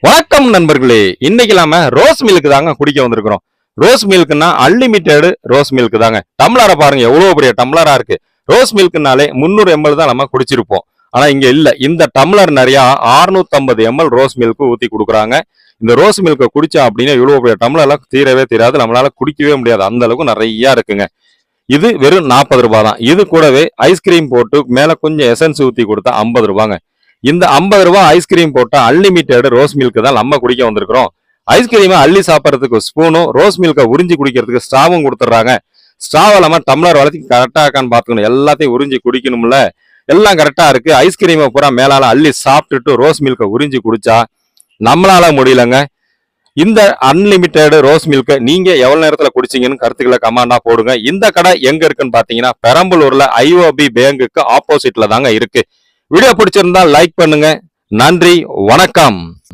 வணக்கம் நண்பர்களே, இன்னைக்கு நாம ரோஸ் மில்க் தாங்க குடிக்க வந்திருக்கிறோம். ரோஸ் மில்க்னா அன்லிமிட்டெட் ரோஸ் மில்க் தாங்க. டம்ளரை பாருங்க, எவ்வளவு பெரிய டம்ளரா இருக்கு. ரோஸ் மில்க்னாலே 300 ml தான் நம்ம குடிச்சிருப்போம். ஆனா இங்க இல்ல, இந்த டம்ளர் நிறைய 650 ml ரோஸ் மில்க் ஊத்தி கொடுக்குறாங்க. இந்த ரோஸ் மில்க குடிச்சா அப்படின்னா இவ்வளவு பெரிய டம்ளர்லாம் தீரவே தீராது, நம்மளால குடிக்கவே முடியாது, அந்த அளவுக்கு நிறைய இருக்குங்க. இது வெறும் 40 ரூபாய் தான். இது கூடவே ஐஸ்கிரீம் போட்டு மேல கொஞ்சம் எசன்ஸ் ஊத்தி கொடுத்தா 50 ரூபாங்க. இந்த 50 ரூபாய் ஐஸ்கிரீம் போட்டா அன்லிமிட்டெட் ரோஸ் மில்க் தான் நம்ம குடிக்க வந்திருக்கிறோம். ஐஸ்கிரீமை அள்ளி சாப்பிட்றதுக்கு ஸ்பூனும், ரோஸ் மில்கை உறிஞ்சி குடிக்கிறதுக்கு ஸ்ட்ராவும் கொடுத்துட்றாங்க. ஸ்ட்ராவ் இல்லாம டம்ளர் வளர்த்தி கரெக்டா இருக்கான்னு பாத்துக்கணும். எல்லாத்தையும் உறிஞ்சி குடிக்கணும்ல, எல்லாம் கரெக்டா இருக்கு. ஐஸ்கிரீமை பூரா மேலால அள்ளி சாப்பிட்டுட்டு ரோஸ் மில்கை உறிஞ்சி குடிச்சா நம்மளால முடியலங்க. இந்த அன்லிமிட்டெட் ரோஸ் மில்கை நீங்க எவ்வளவு நேரத்துல குடிச்சீங்கன்னு கருத்துக்களை கமெண்டா போடுங்க. இந்த கடை எங்க இருக்குன்னு பாத்தீங்கன்னா பெரம்பலூர்ல ஐஓபி பேங்குக்கு ஆப்போசிட்ல தாங்க இருக்கு. வீடியோ பிடிச்சிருந்தா லைக் பண்ணுங்க. நன்றி, வணக்கம்.